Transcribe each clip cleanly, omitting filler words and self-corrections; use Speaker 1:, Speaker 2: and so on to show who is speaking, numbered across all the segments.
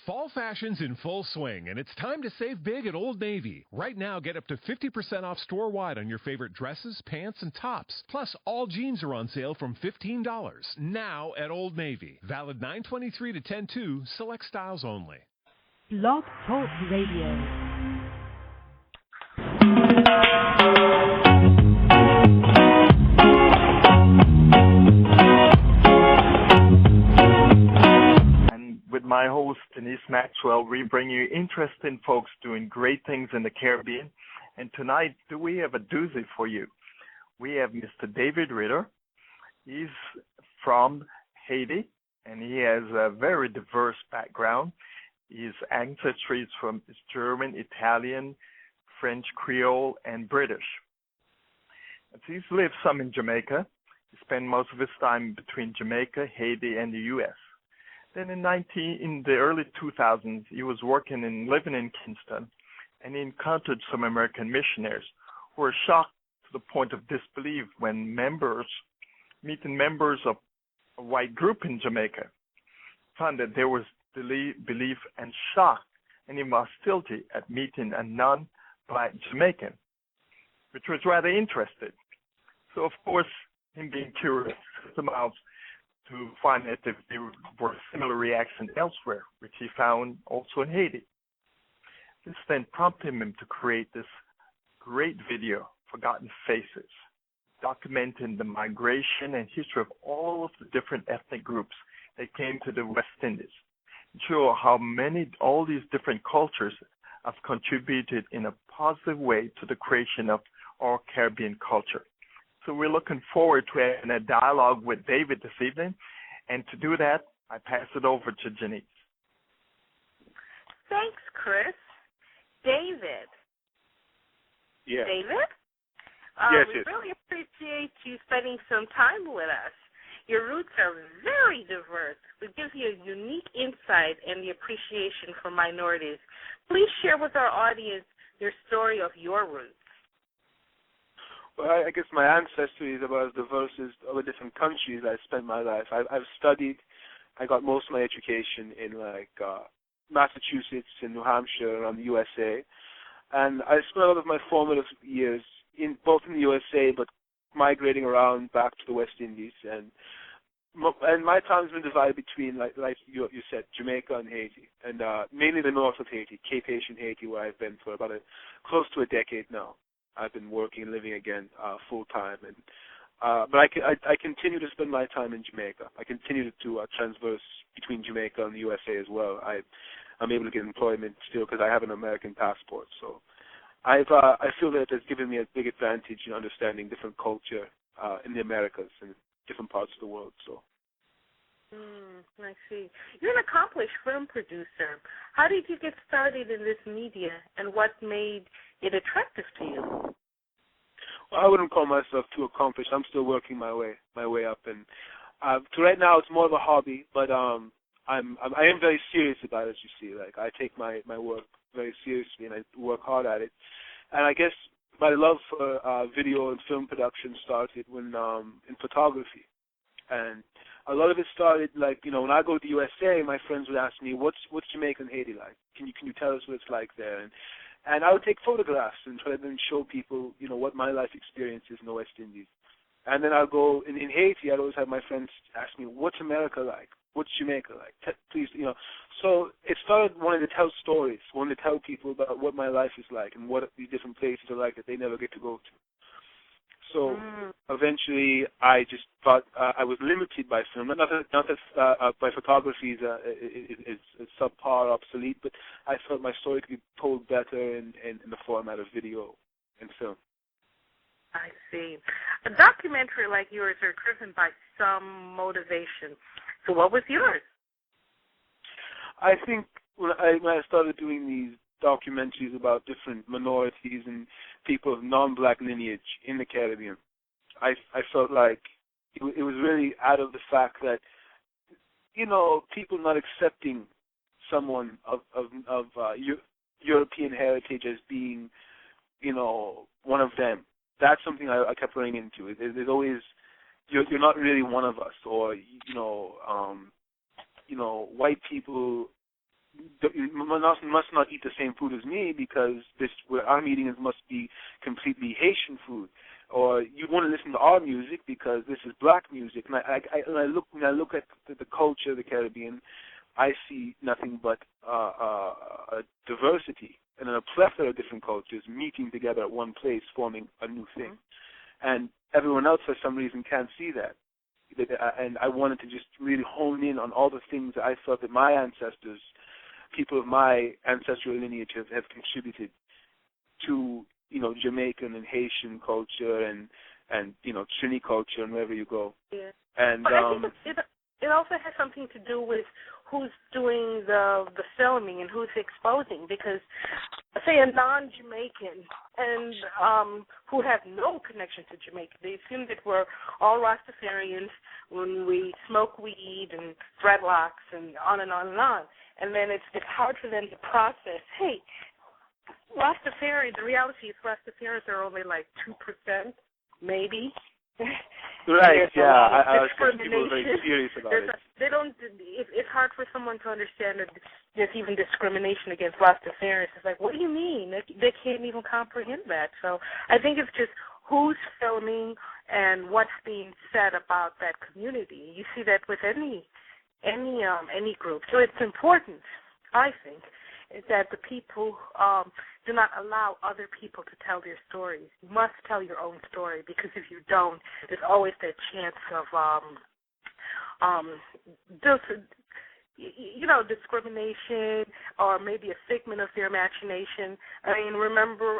Speaker 1: Fall fashion's in full swing, and it's time to save big at Old Navy. Right now, get up to 50% off store-wide on your favorite dresses, pants, and tops. Plus, all jeans are on sale from $15 now at Old Navy. Valid 9/23 to 10/2, select styles only.
Speaker 2: Blog Talk Radio.
Speaker 3: With my host, Denise Maxwell, we bring you interesting folks doing great things in the Caribbean. And tonight, we have a doozy for you. We have Mr. David Ritter. He's from Haiti, and he has a very diverse background. His ancestry is from German, Italian, French, Creole, and British. And he's lived some in Jamaica. He spent most of his time between Jamaica, Haiti, and the U.S. Then in the early 2000s, he was living in Kingston, and he encountered some American missionaries who were shocked to the point of disbelief when meeting members of a white group in Jamaica, found that there was belief and shock and even hostility at meeting a non-black Jamaican, which was rather interesting. So, of course, him being curious, some out to find that there were similar reactions elsewhere, which he found also in Haiti. This then prompted him to create this great video, Forgotten Faces, documenting the migration and history of all of the different ethnic groups that came to the West Indies, and show how all these different cultures have contributed in a positive way to the creation of our Caribbean culture. So we're looking forward to having a dialogue with David this evening. And to do that, I pass it over to Janice.
Speaker 4: Thanks, Chris. David.
Speaker 3: Yes.
Speaker 4: David? We really appreciate you spending some time with us. Your roots are very diverse, which gives you a unique insight and the appreciation for minorities. Please share with our audience your story of your roots.
Speaker 5: Well, I guess my ancestry is about as diverse as other different countries I spent my life. I've studied. I got most of my education in Massachusetts and New Hampshire around the USA, and I spent a lot of my formative years both in the USA, but migrating around back to the West Indies, and my time's been divided between, like you said, Jamaica and Haiti, and mainly the north of Haiti, Cape Haitian Haiti, where I've been for about close to a decade now. I've been working and living again full time, and but I continue to spend my time in Jamaica. I continue to transverse between Jamaica and the USA as well. I'm able to get employment still because I have an American passport. So I feel that it's given me a big advantage in understanding different culture in the Americas and different parts of the world. So.
Speaker 4: I see. You're an accomplished film producer. How did you get started in this media, and what made it attractive to you?
Speaker 5: Well, I wouldn't call myself too accomplished. I'm still working my way up, and to right now it's more of a hobby. But I am very serious about it, as you see. Like I take my work very seriously, and I work hard at it. And I guess my love for video and film production started when in photography, and a lot of it started when I go to the USA, my friends would ask me, what's Jamaica and Haiti like? Can you tell us what it's like there? And I would take photographs and try to then show people, what my life experience is in the West Indies. And then I'll go in Haiti. I'd always have my friends ask me, what's America like? What's Jamaica like? Please, So it started wanting to tell stories, wanting to tell people about what my life is like and what these different places are like that they never get to go to. So eventually, I just thought I was limited by film. Not that my photography is subpar, obsolete, but I felt my story could be told better in the format of video and film.
Speaker 4: I see. A documentary like yours are driven by some motivation. So what was yours?
Speaker 5: I think when I started doing these documentaries about different minorities and people of non-black lineage in the Caribbean, I felt like it was really out of the fact that people not accepting someone of European heritage as being one of them. That's something I kept running into. There's always you're not really one of us, or white people must not eat the same food as me because our meeting must be completely Haitian food, or you want to listen to our music because this is black music. And when I look at the culture of the Caribbean, I see nothing but a diversity and a plethora of different cultures meeting together at one place, forming a new thing. And everyone else, for some reason, can't see that. And I wanted to just really hone in on all the things that I felt that my ancestors, people of my ancestral lineage, have contributed to, Jamaican and Haitian culture and Trini culture and wherever you go.
Speaker 4: Yeah.
Speaker 5: And
Speaker 4: but I think it also has something to do with who's doing the filming and who's exposing, because say a non-Jamaican and who have no connection to Jamaica, they assume that we're all Rastafarians when we smoke weed and dreadlocks and on and on and on. And then it's hard for them to process, hey, the reality is Rastafarians are only like 2%, maybe.
Speaker 5: Right, yeah. I was thinking people are very serious about it.
Speaker 4: It's hard for someone to understand that there's even discrimination against Rastafarians. It's like, what do you mean? They can't even comprehend that. So I think it's just who's filming and what's being said about that community. You see that with any group. So it's important, I think, that the people do not allow other people to tell their stories. You must tell your own story, because if you don't, there's always that chance of discrimination, or maybe a figment of their imagination. I remember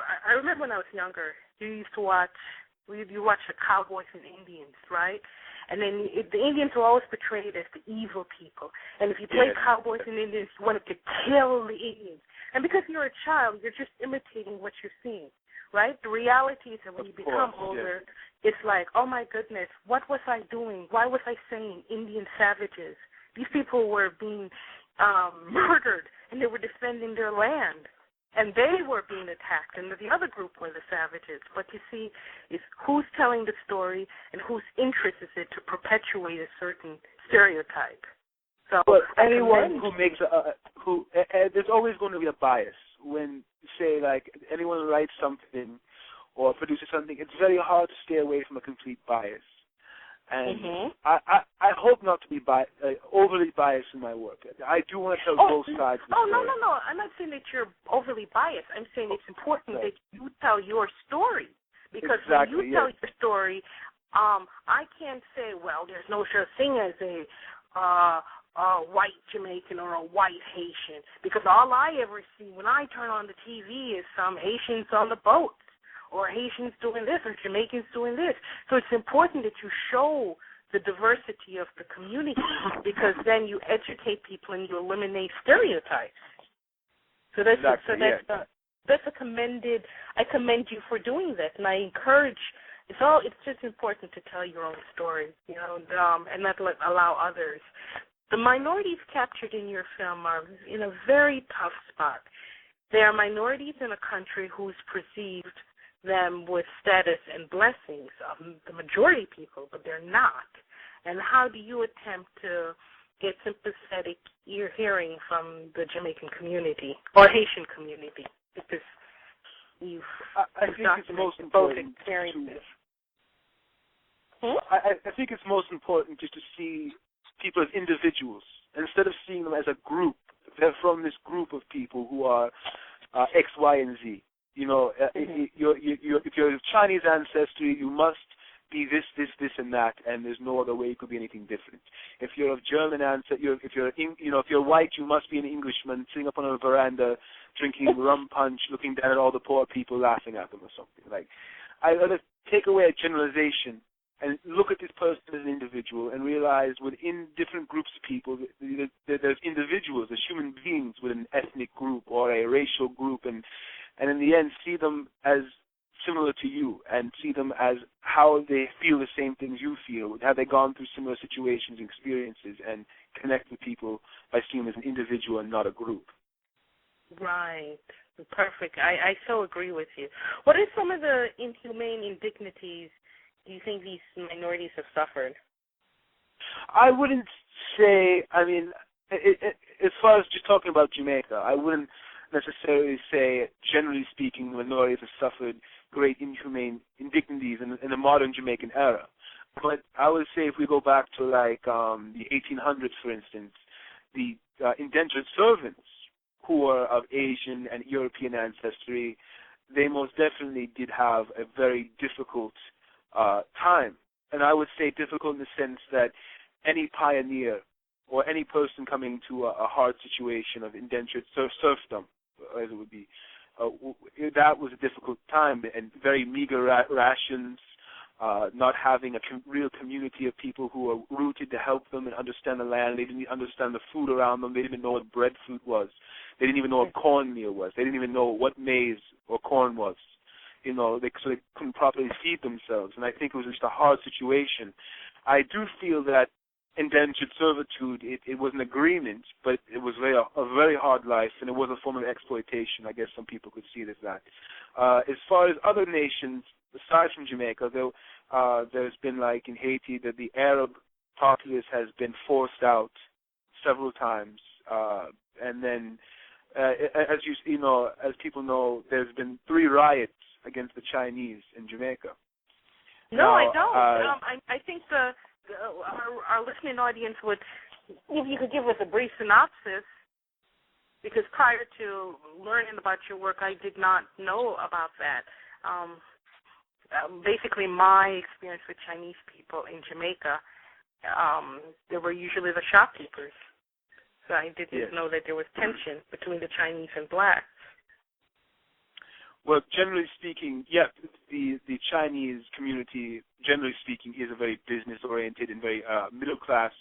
Speaker 4: when I was younger, you watch the Cowboys and Indians, right? And then the Indians were always portrayed as the evil people. And if you play Cowboys and Indians, you wanted to kill the Indians. And because you're a child, you're just imitating what you're seeing, right? The reality is that when you become older, it's like, oh, my goodness, what was I doing? Why was I saying Indian savages? These people were being murdered, and they were defending their land. And they were being attacked, and the other group were the savages. But you see, it's who's telling the story and whose interest is it to perpetuate a certain stereotype. So
Speaker 5: anyone who makes there's always going to be a bias when, say, like anyone writes something or produces something. It's very hard to stay away from a complete bias. And I hope not to be overly biased in my work. I do want to tell both sides of the story.
Speaker 4: No. I'm not saying that you're overly biased. I'm saying it's important that you tell your story. Because when you tell your story, I can't say, well, there's no such thing as a white Jamaican or a white Haitian. Because all I ever see when I turn on the TV is some Haitians on the boat, or Haitians doing this, or Jamaicans doing this. So it's important that you show the diversity of the community, because then you educate people and you eliminate stereotypes. So that's a commended. I commend you for doing that, and I encourage. It's just important to tell your own story, and not allow others. The minorities captured in your film are in a very tough spot. They are minorities in a country who's perceived them with status and blessings, the majority people, but they're not. And how do you attempt to get sympathetic hearing from the Jamaican community or Haitian community? Because
Speaker 5: I think it's most important I think it's most important just to see people as individuals instead of seeing them as a group. They're from this group of people who are X, Y, and Z. If you're of Chinese ancestry, you must be this, and that, and there's no other way you could be anything different. If you're of German ancestry, if you're white, you must be an Englishman sitting up on a veranda drinking rum punch, looking down at all the poor people, laughing at them or something. Like, I gotta take away a generalization and look at this person as an individual and realize within different groups of people, there's individuals, there's human beings within an ethnic group or a racial group, and in the end, see them as similar to you and see them as how they feel the same things you feel. Have they gone through similar situations and experiences, and connect with people by seeing them as an individual and not a group.
Speaker 4: Right. Perfect. I so agree with you. What are some of the inhumane indignities do you think these minorities have suffered?
Speaker 5: I wouldn't say, as far as just talking about Jamaica, I wouldn't necessarily say, generally speaking, minorities have suffered great inhumane indignities in the modern Jamaican era. But I would say if we go back to like the 1800s, for instance, the indentured servants who were of Asian and European ancestry, they most definitely did have a very difficult time. And I would say difficult in the sense that any pioneer or any person coming to a hard situation of indentured serfdom, as it would be, that was a difficult time, and very meager rations, not having a real community of people who were rooted to help them and understand the land. They didn't understand the food around them. They didn't even know what breadfruit was. They didn't even know what cornmeal was. They didn't even know what maize or corn was. So they couldn't properly feed themselves. And I think it was just a hard situation. I do feel that indentured servitude, it was an agreement, but it was a very hard life, and it was a form of exploitation. I guess some people could see it as that. As far as other nations, aside from Jamaica, there's been, like in Haiti, that the Arab populace has been forced out several times. And then, as people know, there's been 3 riots against the Chinese in Jamaica.
Speaker 4: No, I don't. I think our listening audience would, if you could give us a brief synopsis, because prior to learning about your work, I did not know about that. Basically, my experience with Chinese people in Jamaica, they were usually the shopkeepers. So I didn't know that there was tension between the Chinese and blacks.
Speaker 5: Well, generally speaking, the Chinese community, generally speaking, is a very business-oriented and very middle-class,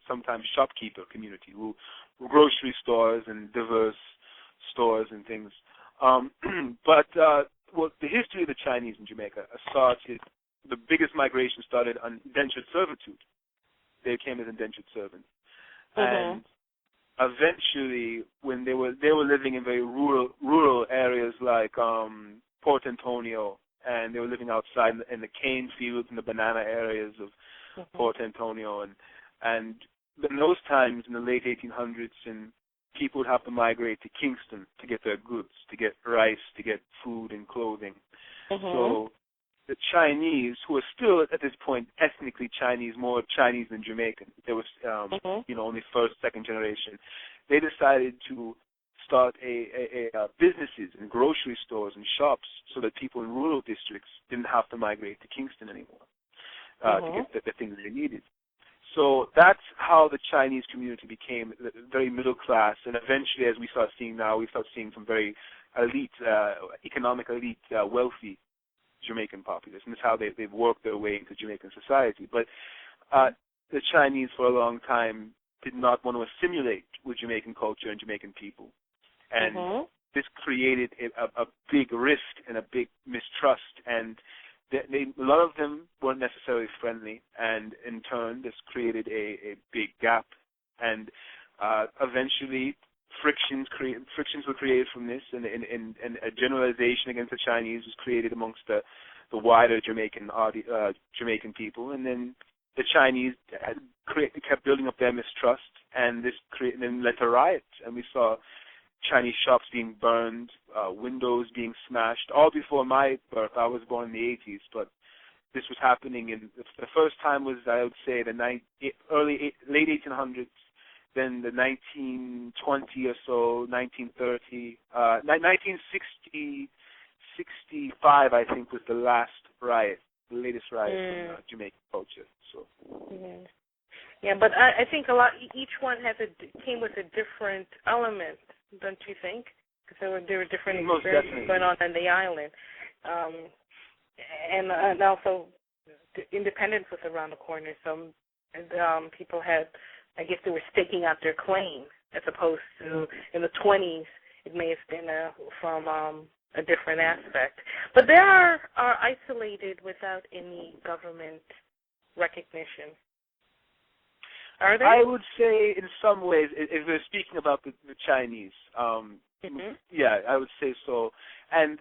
Speaker 5: sometimes shopkeeper community, who grocery stores and diverse stores and things. But the history of the Chinese in Jamaica started, the biggest migration started on indentured servitude. They came as indentured servants. And eventually, when they were living in very rural areas like Port Antonio, and they were living outside in the cane fields and the banana areas of Port Antonio, and in those times in the late 1800s, and people would have to migrate to Kingston to get their goods, to get rice, to get food and clothing. So the Chinese, who are still at this point ethnically Chinese, more Chinese than Jamaican, there was only first, second generation, they decided to start businesses and grocery stores and shops so that people in rural districts didn't have to migrate to Kingston anymore to get the things they needed. So that's how the Chinese community became very middle class, and eventually, as we start seeing now, we start seeing some very elite, economic elite, wealthy Jamaican populace, and that's how they've worked their way into Jamaican society. But the Chinese, for a long time, did not want to assimilate with Jamaican culture and Jamaican people, and this created a big rift and a big mistrust, and a lot of them weren't necessarily friendly, and in turn, this created a big gap, and eventually frictions were created from this, and a generalization against the Chinese was created amongst the wider Jamaican people, and then the Chinese kept building up their mistrust, and this then led to riots, and we saw Chinese shops being burned, windows being smashed, all before my birth. I was born in the 80s, but this was happening in the first time was, I would say, the late 1800s, then the 1920 or so, 1930, 1965, I think, was the last riot, the latest riot in Jamaican culture. So.
Speaker 4: Yeah, but I think each one came with a different element, don't you think? Because there were different experiences going on the island, and also independence was around the corner. Some people had, I guess, they were staking out their claim, as opposed to in the 20s, it may have been from a different aspect. But they are isolated without any government recognition. Are they?
Speaker 5: I would say in some ways, if we're speaking about the Chinese, yeah, I would say so. And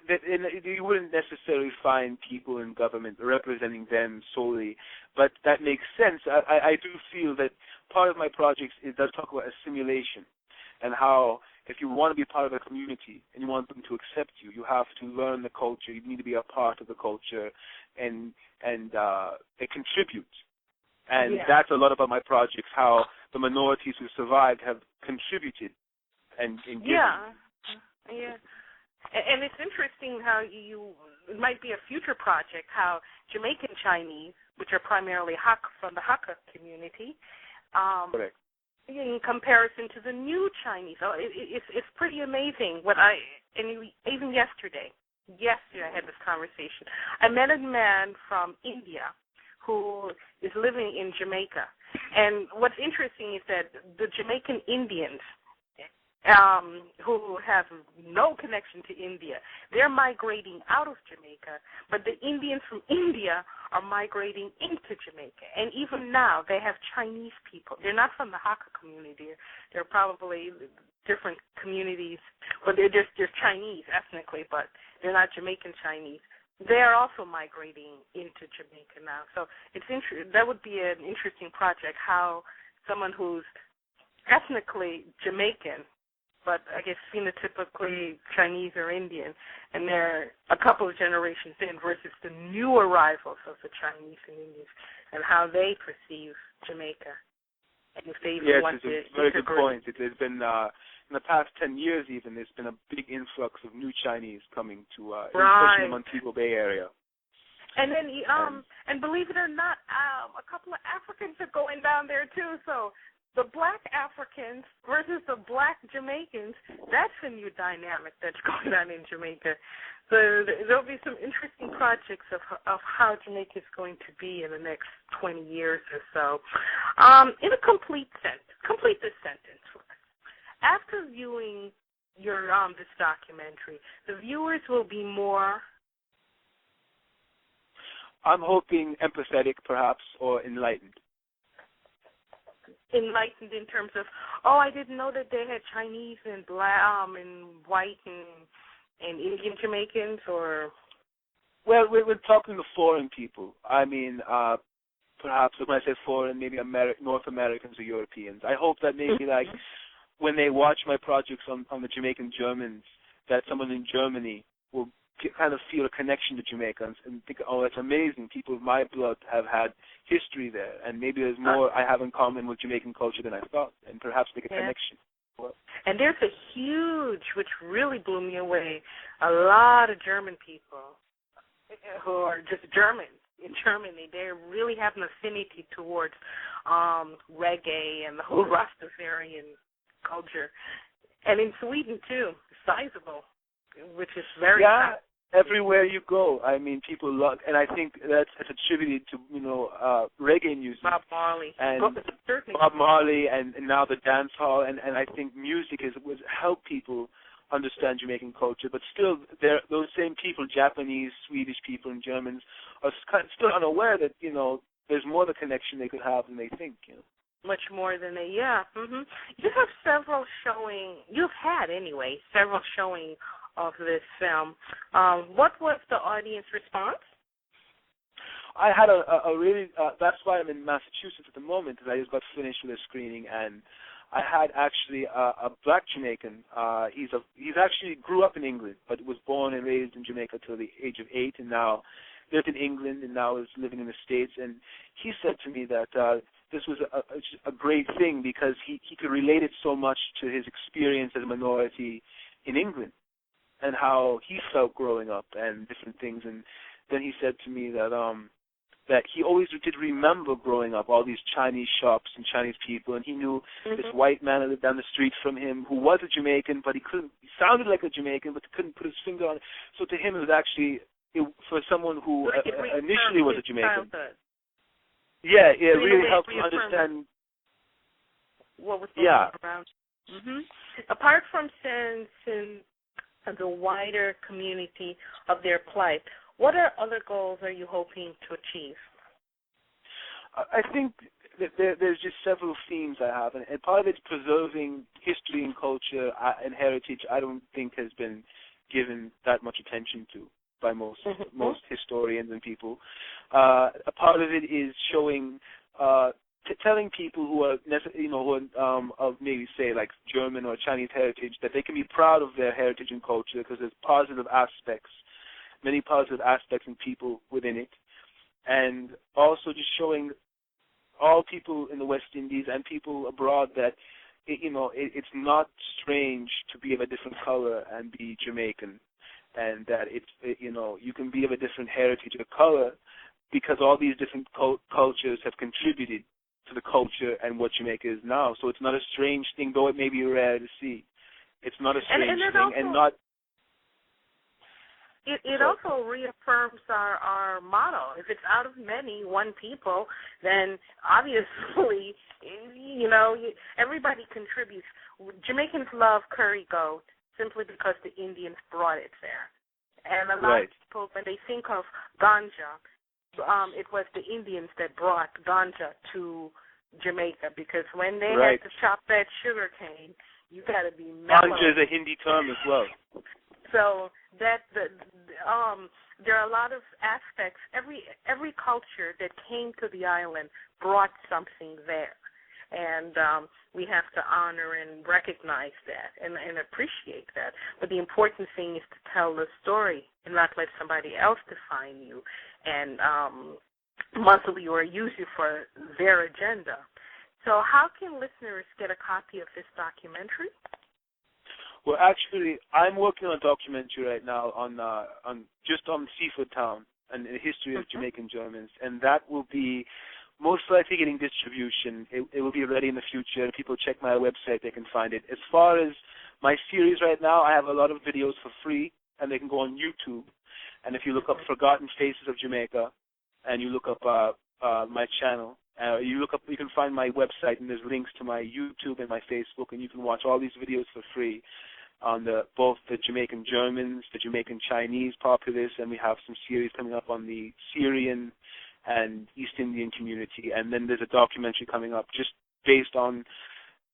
Speaker 5: you wouldn't necessarily find people in government representing them solely, but that makes sense. I do feel that part of my project does talk about assimilation. and how if you want to be part of a community and you want them to accept you, you have to learn the culture. You need to be a part of the culture and contribute. And that's a lot about my projects, how the minorities who survived have contributed and given.
Speaker 4: Yeah. And it's interesting how it might be a future project, how Jamaican Chinese, which are primarily from the Hakka community,
Speaker 5: correct,
Speaker 4: in comparison to the new Chinese. Oh, it's pretty amazing. Even yesterday I had this conversation. I met a man from India who is living in Jamaica. And what's interesting is that the Jamaican Indians, who have no connection to India, they're migrating out of Jamaica, but the Indians from India are migrating into Jamaica. And even now, they have Chinese people. They're not from the Hakka community. They're probably different communities, but they're just Chinese ethnically, but they're not Jamaican Chinese. They are also migrating into Jamaica now. So that would be an interesting project, how someone who's ethnically Jamaican, but I guess phenotypically Chinese or Indian, and they're a couple of generations in versus the new arrivals of the Chinese and Indians, and how they perceive Jamaica, and if they even want to integrate.
Speaker 5: Yes, it's a very good point. There's been, in the past 10 years even, there's been a big influx of new Chinese coming to, especially in the Montego Bay area.
Speaker 4: And then, and believe it or not, a couple of Africans are going down there too, so the black Africans versus the black Jamaicans, that's a new dynamic that's going on in Jamaica. So there'll be some interesting projects of how Jamaica is going to be in the next 20 years or so. In a complete this sentence for us. After viewing your this documentary, the viewers will be more...
Speaker 5: I'm hoping empathetic, perhaps, or enlightened.
Speaker 4: Enlightened in terms of, I didn't know that they had Chinese and black and white and Indian Jamaicans, or...
Speaker 5: Well, we're talking to foreign people. I mean, perhaps when I say foreign, maybe North Americans or Europeans. I hope that maybe when they watch my projects on the Jamaican Germans, that someone in Germany will kind of feel a connection to Jamaica and think, that's amazing. People of my blood have had history there, and maybe there's more I have in common with Jamaican culture than I thought, and perhaps make a connection.
Speaker 4: And there's a huge, which really blew me away, a lot of German people who are just Germans. In Germany, they really have an affinity towards reggae and the whole Rastafarian culture. And in Sweden, too, sizable, which is very
Speaker 5: everywhere you go. I mean, people love, and I think that's attributed to, reggae music.
Speaker 4: Bob Marley.
Speaker 5: And Bob Marley, and now the dance hall, and I think music would help people understand Jamaican culture, but still, those same people, Japanese, Swedish people, and Germans, are still unaware that, there's more of a connection they could have than they think,
Speaker 4: Much more than they, You have several you've had several showing of this film. What was the audience response?
Speaker 5: I had a really, that's why I'm in Massachusetts at the moment, because I just got finished with a screening, and I had actually a black Jamaican. He's actually grew up in England, but was born and raised in Jamaica till the age of 8, and now lived in England, and now is living in the States. And he said to me that this was a great thing because he could relate it so much to his experience as a minority in England and how he felt growing up and different things. And then he said to me that that he always did remember growing up, all these Chinese shops and Chinese people, and he knew this white man that lived down the street from him who was a Jamaican, but he sounded like a Jamaican, but couldn't put his finger on it. So to him, it was actually, for someone who initially was a Jamaican. It really helped him understand
Speaker 4: what was going on around. Apart from sensing the wider community of their plight, what other goals are you hoping to achieve?
Speaker 5: I think that there's just several themes I have, and part of it's preserving history and culture and heritage. I don't think has been given that much attention to by most historians and people. A part of it is showing telling people who are, of maybe say like German or Chinese heritage, that they can be proud of their heritage and culture because there's positive aspects, many positive aspects and people within it, and also just showing all people in the West Indies and people abroad that it's not strange to be of a different color and be Jamaican, and that you can be of a different heritage or color because all these different cultures have contributed to the culture and what Jamaica is now. So it's not a strange thing, though it may be rare to see. It's not a strange thing,
Speaker 4: also,
Speaker 5: and not.
Speaker 4: It also reaffirms our motto. If it's out of many, one people, then obviously, everybody contributes. Jamaicans love curry goat simply because the Indians brought it there. And a lot of people, when they think of ganja, it was the Indians that brought ganja to Jamaica, because when they had to chop that sugar cane, you got to be mellow.
Speaker 5: Ganja is a Hindi term as well.
Speaker 4: So that there are a lot of aspects. Every culture that came to the island brought something there, and we have to honor and recognize that and appreciate that. But the important thing is to tell the story and not let somebody else define you and muzzle you or use you for their agenda. So how can listeners get a copy of this documentary?
Speaker 5: Well, actually, I'm working on a documentary right now on Seafood Town and the history of Jamaican Germans, and that will be most likely getting distribution. It will be ready in the future. If people check my website, they can find it. As far as my series right now, I have a lot of videos for free, and they can go on YouTube. And if you look up Forgotten Faces of Jamaica, and you look up my channel, you can find my website, and there's links to my YouTube and my Facebook, and you can watch all these videos for free on both the Jamaican Germans, the Jamaican Chinese populace, and we have some series coming up on the Syrian and East Indian community. And then there's a documentary coming up just based on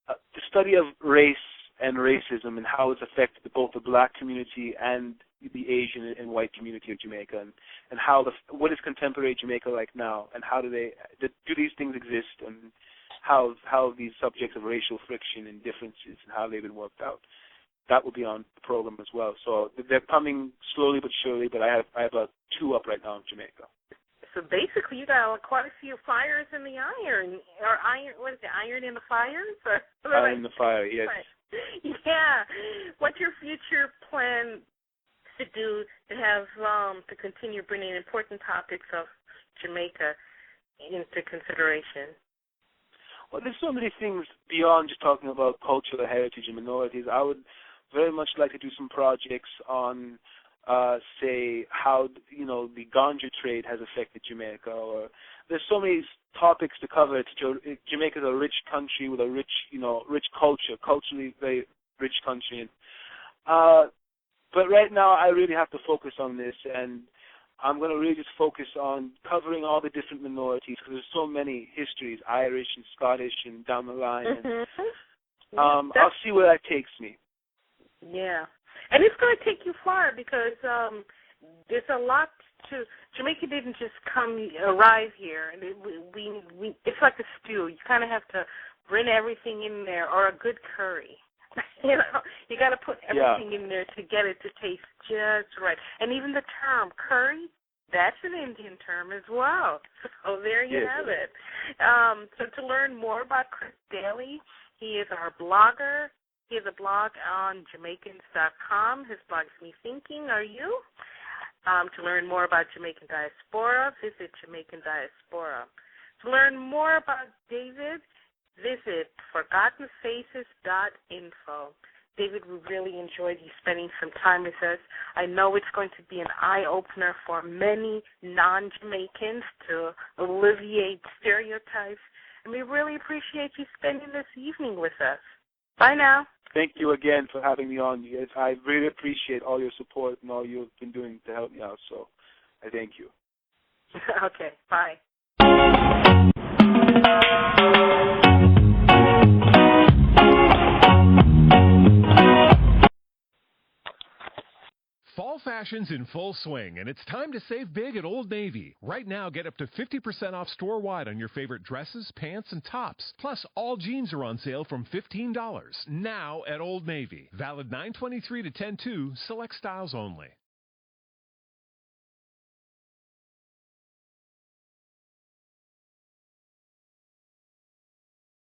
Speaker 5: the study of race and racism and how it's affected both the black community and the Asian and white community of Jamaica, and how what is contemporary Jamaica like now, and how do these things exist, and how these subjects of racial friction and differences and how they've been worked out. That will be on the program as well. So they're coming slowly but surely, but I have about 2 up right now in Jamaica.
Speaker 4: So basically, you got quite a few fires in the iron, or iron. What is it? Iron in the fires?
Speaker 5: Iron in the fire, yes.
Speaker 4: Yeah. What's your future plan to do to have to continue bringing important topics of Jamaica into consideration?
Speaker 5: Well, there's so many things beyond just talking about cultural heritage and minorities. I would very much like to do some projects on, say, how the ganja trade has affected Jamaica. Or there's so many topics to cover. Jamaica is a rich country with a rich culture, culturally very rich country. But right now, I really have to focus on this, and I'm going to really just focus on covering all the different minorities, because there's so many histories, Irish and Scottish and down the line. And, I'll see where that takes me.
Speaker 4: Yeah. And it's going to take you far, because there's a lot to – Jamaica didn't just arrive here. And it's like a stew. You kind of have to bring everything in there, or a good curry. You got to put everything in there to get it to taste just right. And even the term curry, that's an Indian term as well. So there you have it. So to learn more about Chris Daly, he is our blogger. He has a blog on Jamaicans.com. His blog is Me Thinking, Are You? To learn more about Jamaican Diaspora, visit Jamaican Diaspora. To learn more about David, visit ForgottenFaces.info. David, we really enjoyed you spending some time with us. I know it's going to be an eye-opener for many non-Jamaicans to alleviate stereotypes, and we really appreciate you spending this evening with us. Bye now.
Speaker 5: Thank you again for having me on. I really appreciate all your support and all you've been doing to help me out, so I thank you.
Speaker 4: Okay, bye.
Speaker 1: Fall Fall fashion's in full swing, and it's time to save big at Old Navy. Right now, get up to 50% off store-wide on your favorite dresses, pants, and tops. Plus, all jeans are on sale from $15 now at Old Navy. Valid 9/23 to 10/2, select styles only.